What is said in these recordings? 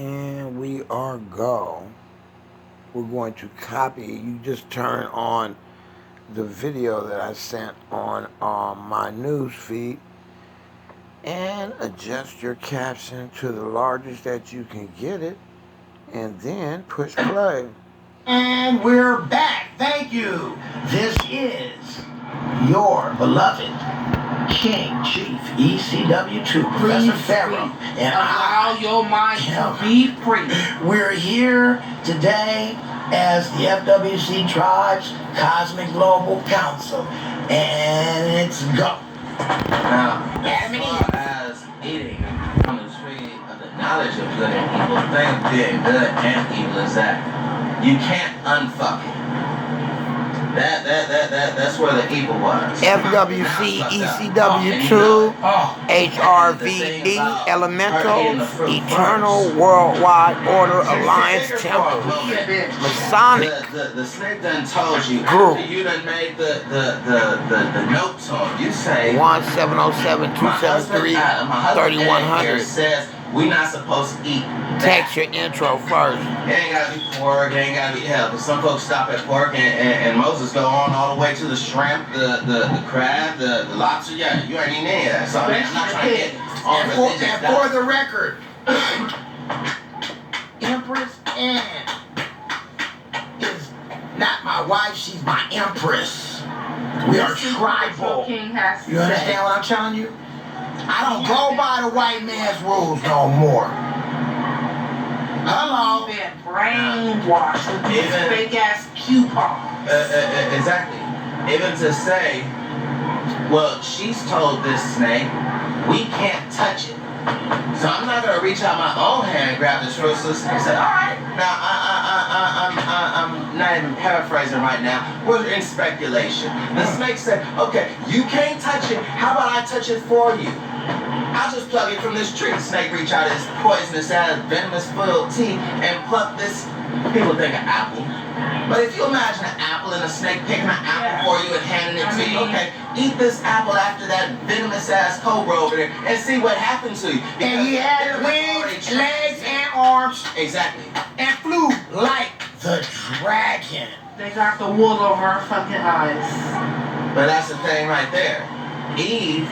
And we are go. We're going to copy. You just turn on the video that I sent on my news feed and adjust your caption to the largest that you can get it, and then push play. And we're back. Thank you. This is your beloved King Chief ECW2, Professor Pharaoh, and allow your mind to be free. We're here today as the FWC Tribes Cosmic Global Council, and it's go. Now, as far as eating from the tree of the knowledge of good and evil, the thing being good and evil is that you can't unfuck it. That's where the evil was. FWC, ECW2, HRVD, Elemental, Eternal Worldwide Order Alliance Temple, Masonic The snake done told you Group. after you done made the notes on. You say 1-707-273-3100. says we not supposed to eat. Text your intro first. It ain't gotta be pork, it ain't gotta be hell. Because some folks stop at pork and Moses go on all the way to the shrimp, the crab, the lobster. Yeah, you ain't eating any of that. So I'm not trying to get on religious And for the record, Empress Anne is not my wife, she's my Empress. We are tribal. You understand what I'm telling you? I don't go by the white man's rules no more. Hello. You've been brainwashed with these fake ass coupons. Exactly. Even to say, well, she's told this snake, we can't touch it. So I'm not gonna reach out my own hand and grab the throat of the snake and say, all right. Now I'm not even paraphrasing right now. We're in speculation. The snake said, okay, you can't touch it. How about I touch it for you? I'll just plug it from this tree. The snake reach out his poisonous ass, venomous filled teeth and pluck this. People think an apple. But if you imagine an apple and a snake picking an apple for you and handing it to you, okay, eat this apple after that venomous ass cobra over there and see what happened to you. Because and he had wings, legs, and arms. Exactly. And flew like the dragon. They got the wool over her fucking eyes. But that's the thing right there. Eve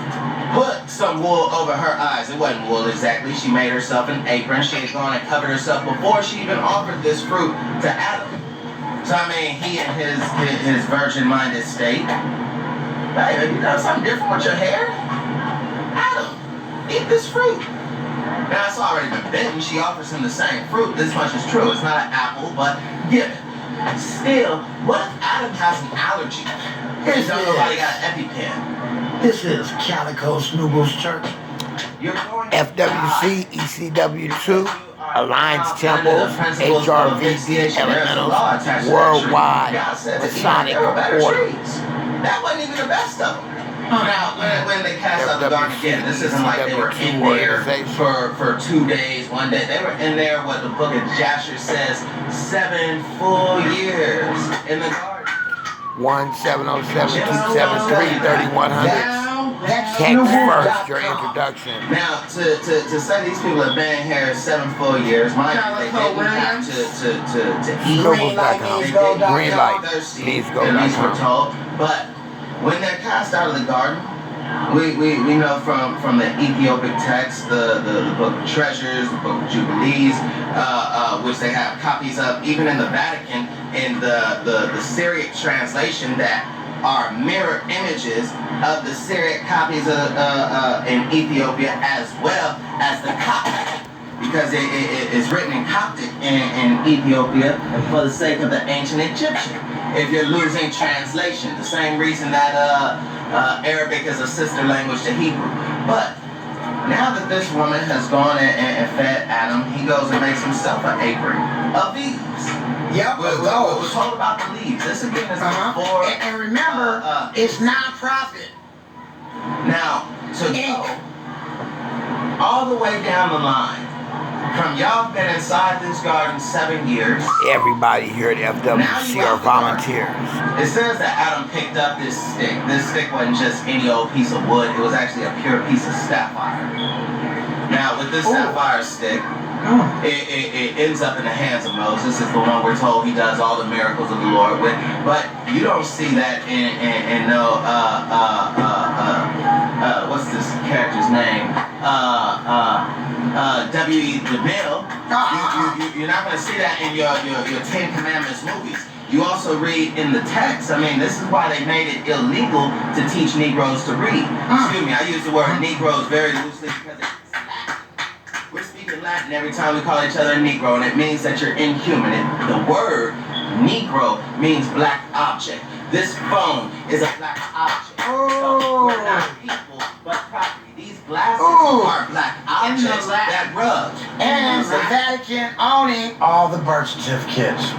put some wool over her eyes. It wasn't wool exactly. She made herself an apron. She had gone and covered herself before she even offered this fruit to Adam. So I mean, he in his virgin-minded state. Hey, you done something different with your hair? Adam, eat this fruit. Now it's already been bitten. She offers him the same fruit. This much is true. It's not an apple, but given. Still, what if Adam has an allergy? Nobody got an EpiPen. This is Calico Snooble's Church. FWC, ECW2, Alliance Temples, HRVD, Elementals, Worldwide Masonic Order. That wasn't even the best of them. Now, when they cast out the garden again, this isn't like they were in there for 2 days, 1 day. They were in there, what the book of Jasher says, 7 full years in the garden. 1-707-273-3100. Text first your introduction. Now, to say these people have been here 7 full years, mind you, they didn't have to eat. Green light means go. At least we're told. But when they're cast out of the garden, we know from the Ethiopic text, the Book of Treasures, the Book of Jubilees, which they have copies of, even in the Vatican, in the Syriac translation, that are mirror images of the Syriac copies in Ethiopia as well as the Coptic, because it is written in Coptic in Ethiopia for the sake of the ancient Egyptian. If you're losing translation, the same reason that Arabic is a sister language to Hebrew. But now that this woman has gone and fed Adam, he goes and makes himself an apron of leaves. Yep, we're told about the leaves. This again is before. And remember, it's non-profit. Now, to go all the way down the line, from y'all been inside this garden 7 years. Everybody here at FWC are volunteers. It says that Adam picked up this stick. This stick wasn't just any old piece of wood. It was actually a pure piece of sapphire. Now, with this sapphire stick, it ends up in the hands of Moses. Is the one we're told he does all the miracles of the Lord with. But you don't see that in no what's this character's name? W.E. DeMille. You're not going to see that in your Ten Commandments movies. You also read in the text. I mean, this is why they made it illegal to teach Negroes to read. Excuse me, I use the word Negroes very loosely because it's Latin. We're speaking Latin every time we call each other a Negro, and it means that you're inhuman. The word Negro means black object. This phone is a black object. So we're not people, but property. These glasses are black objects that rub. And the Vatican owning all the birth certificates.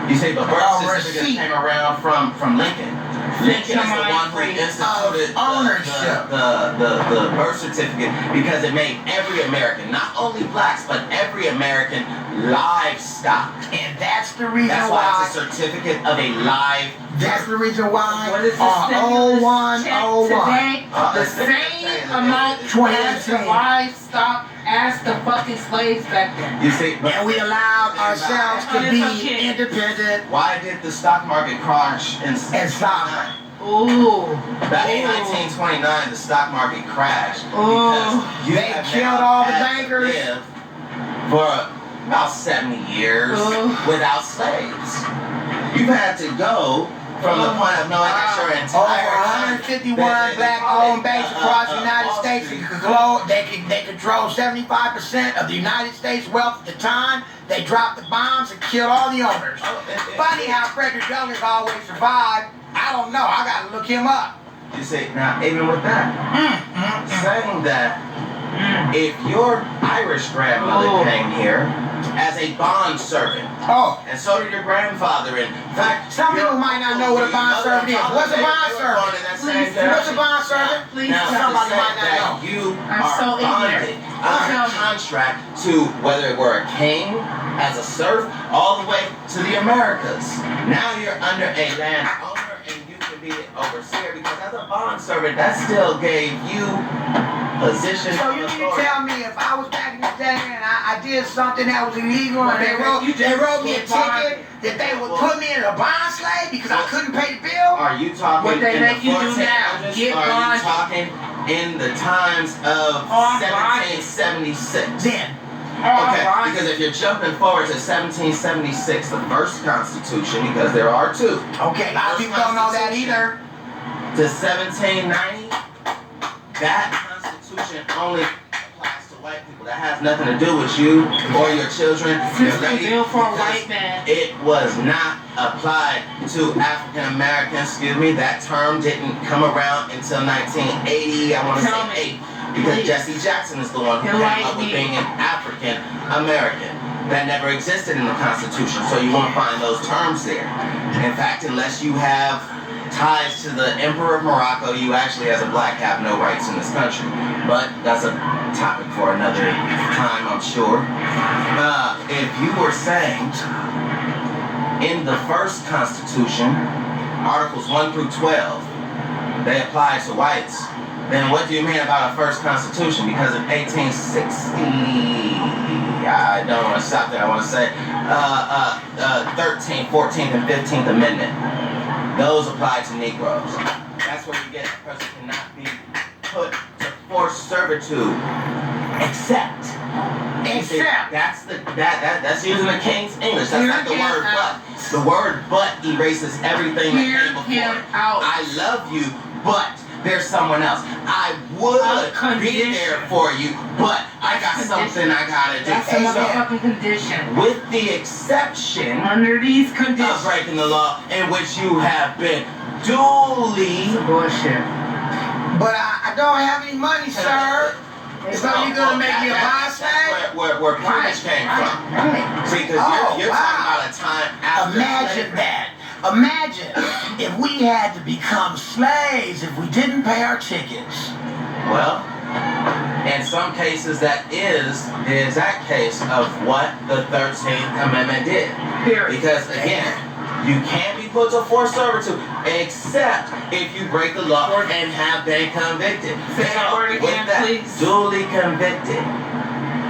You say, but birth certificates came around from Lincoln. Lincoln is the one who instituted the birth certificate because it made every American, not only blacks, but every American livestock. And that's the reason that's why it's a certificate of a live. That's the reason why what is the stimulus 0101 today? The same amount as the livestock as the fucking slaves back then. You see, and we allowed ourselves to be independent. Why did the stock market crash in sovereign? Ooh. Back in 1929, the stock market crashed because they killed all the bankers for about 70 years without slaves. You've had to go from the point of knowing that your entire over 151 black-owned banks across the United States. They control 75% of the United States wealth at the time. They dropped the bombs and killed all the owners. Funny how Frederick Douglass always survived. I don't know. I gotta look him up. You see, now even with that, saying that if your Irish grandmother came here as a bond servant, and so did your grandfather. In fact, some people might not know what a bond servant is. What's a bond servant? What's a bond servant? Now, somebody might not know. You are bonded under contract to whether it were a king, as a serf, all the way to the Americas. Now you're under a landowner and you can be an overseer because as a bond servant, that still gave you position. So you mean to tell me if I was back in the day and I did something that was illegal and they wrote me a ticket that they would put me in a bond slave because I couldn't pay the bill? Are you talking what they make you do now? Get are you talking in the times of 1776? Then. Okay, because if you're jumping forward to 1776, the first Constitution, because there are two. Okay, a lot of people don't know that either. To 1790, that Constitution only applies to white people. That has nothing to do with you or your children. Bill for a white man. It was not applied to African Americans. Excuse me, that term didn't come around until 1980. I want to say 8. Because Jesse Jackson is the one who came up with being an African American. That never existed in the Constitution, so you won't find those terms there. In fact, unless you have ties to the Emperor of Morocco, you actually, as a black, have no rights in this country. But that's a topic for another time, I'm sure. If you were saying, in the first Constitution, Articles 1 through 12, they apply to whites, then what do you mean about a first Constitution? Because in 1860, I don't want to stop there, I want to say 13th, 14th, and 15th Amendment. Those apply to Negroes. That's where you get a person cannot be put to forced servitude. Except. That's using the King's English. That's not the word but. The word but erases everything that came before. I love you, but there's someone else. I would be there for you, but I got something I gotta do. That's a motherfucking condition. With the exception under these conditions of breaking the law in which you have been duly bullshit. But I don't have any money, sir. So you gonna make me a bond slave? Where privilege came from. See, because you're talking about a time after. Imagine that. Imagine if we had to become slaves if we didn't pay our tickets. Well, in some cases that is the exact case of what the 13th Amendment did. Because again, you can't be put to forced servitude except if you break the law and have been convicted. Say that word again, please. Duly convicted.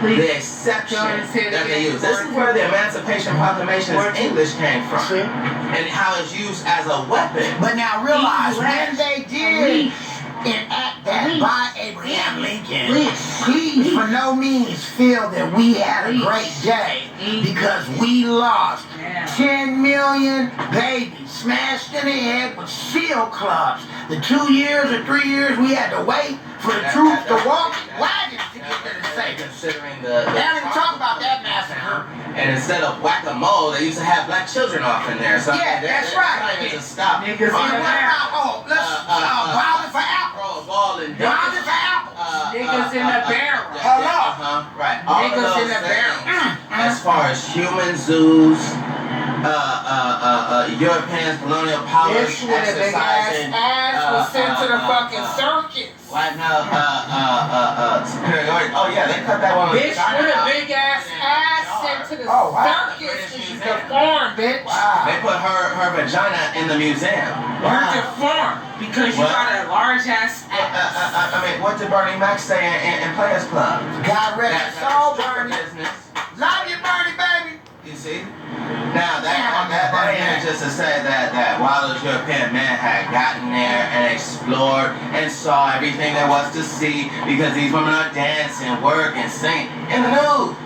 the exception that they use. This is where the Emancipation Proclamation's English came from, and how it's used as a weapon. But now realize when they did enact that by Abraham Lincoln, please for no means feel that we had a great day because we lost 10 million babies smashed in the head with steel clubs. The 2 years or 3 years we had to wait for the troops to walk wagons to get there to save us. Considering They don't even talk about that massacre. And instead of whack-a-mole, they used to have black children off in there. So Yeah, that's right. To stop. Niggas What in the barrel. about, violence for Apple? Violence for Apple. Niggas in the barrel. Hello. Right. All of Niggas those in the barrel. things, as far as human zoos, European colonial powers This with a big exercising. ass was sent to the fucking circus. Right now, superiority. Oh yeah, they cut that one. Bitch with a big ass sent to the circus because you deformed, bitch. They put her vagina in the museum. You're deformed because you got a large ass ass. I mean, what did Bernie Mac say in Players Club? God rest his soul, Bernie. Business. Love you, Bernie, baby. You see? Now that ain't just to say that while those European men had gotten there and explored and saw everything there was to see, because these women are dancing, working, singing in the nude.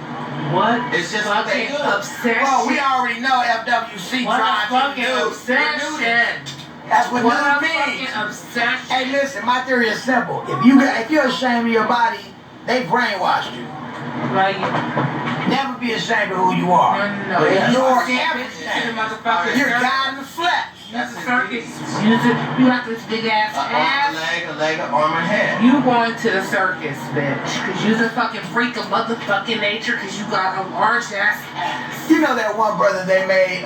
What? It's just what they do. Obsession. Well, we already know FWC What a drives fucking you obsession. That's what What a nude fucking means. obsession. Hey, listen, my theory is simple. If you're ashamed of your body, they brainwashed you. Like, Never be ashamed of who you are. no. You're See, everything. bitches in the motherfucking You're circus. God in the flesh. Use the circus. You got this big ass ass. A leg, an arm, and head. You going to the circus, bitch. Cause you's a fucking freak of motherfucking nature cause you got a large ass ass. You know that one brother they made,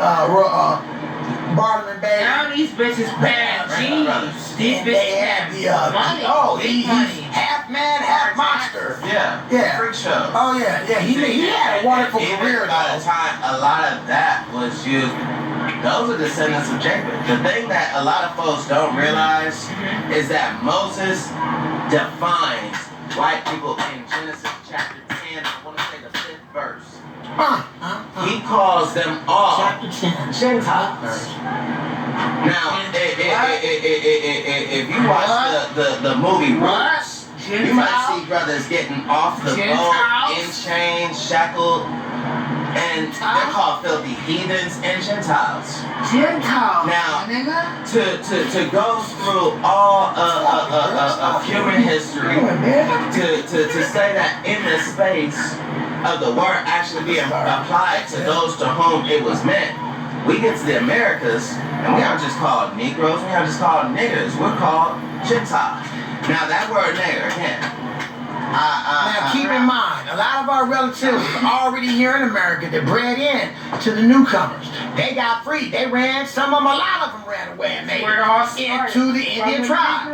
Barnum and Bailey? Now these bitches bad jeans. These And bitches they had have money. he's money. half man, half monster. Yeah. Freak show. Oh yeah. He had a wonderful Even career by the though. time a lot of that was used, those are descendants of Jacob. The thing that a lot of folks don't realize is that Moses defines white people in Genesis chapter 10, I want to say the 5th verse. He calls them all Chapter 10, Gentiles. Now, if you watch the movie Roots, you might see brothers getting off the boat, in chains, shackled, and they're called filthy heathens and Gentiles. Gentiles. Now, nigga. to go through all of human history, to say that in the space of the word actually being applied to those to whom it was meant, we get to the Americas, and we aren't just called Negroes, we aren't just called niggers, we're called Gentiles. Now that word nigger, again, Now keep in mind, a lot of our relatives already here in America that bred in to the newcomers. They got free. They ran, some of them, a lot of them ran away and made it into the Indian tribe.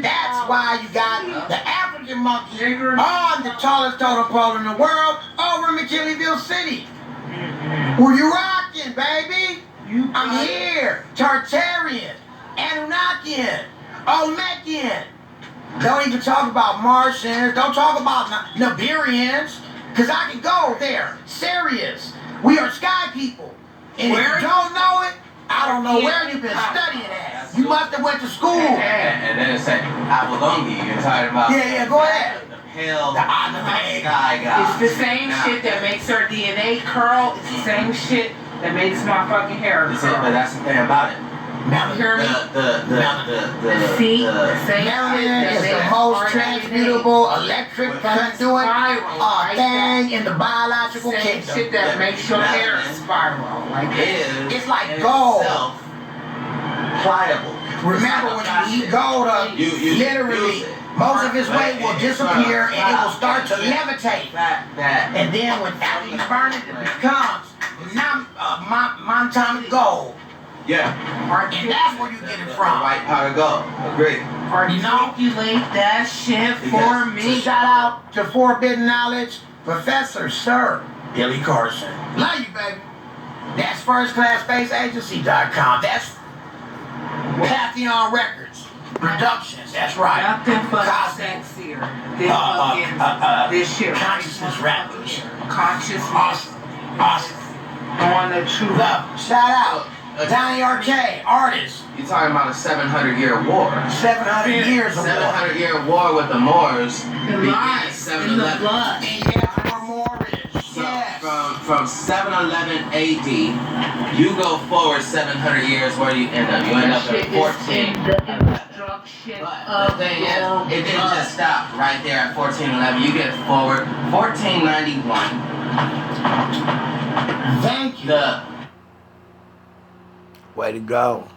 That's why you got the African monkeys on the tallest totem pole in the world over in McKinleyville City. Where you rocking, baby? I'm here. Tartarian, Anunnakian, Olmekian. Don't even talk about Martians. Don't talk about Nibirians. Because I can go there. Serious. We are sky people. And if you don't know it, I don't know where you've been studying at. You must have went to school. and then it's like Abolongi, you're talking about. Yeah, go ahead. The pale The anime sky god. It's the same shit that makes our DNA curl. It's the same shit that makes my fucking hair But curl. that's the thing about it. You hear me? See? The same Melanin shit is that the makes most our transmutable electric conduit spiral. thing in the biological Same kingdom. shit that makes your hair spiral. Like Is It's like in gold. itself pliable. Remember, when you eat gold up, You literally, use it. most of its weight will disappear and it will start to levitate. That And then when after you burn it, it becomes monatomic gold. yeah. And that's where you get it from. White powder gold. Agreed. articulate that shit for So me. shout out to Forbidden Knowledge, Professor Sir Billy Carson. Love you, baby. That's firstclassspaceagency.com. That's Pantheon Records. Productions, that's right. Nothing fucking Cosby. sexier than fucking this shit. Consciousness rappers. Consciousness. Awesome. On the truth. Love. Shout out. Donnie Arcade, artist. You're talking about a 700-year war. 700 years of war. 700-year war with the Moors. The lies in the blood. Yeah, or Moorish. So Yes. from 711 AD, you go forward 700 years, where do you end up? You end up at 14. But the thing is, it didn't just stop right there at 1411. You get forward 1491. Thank you. The Way to go.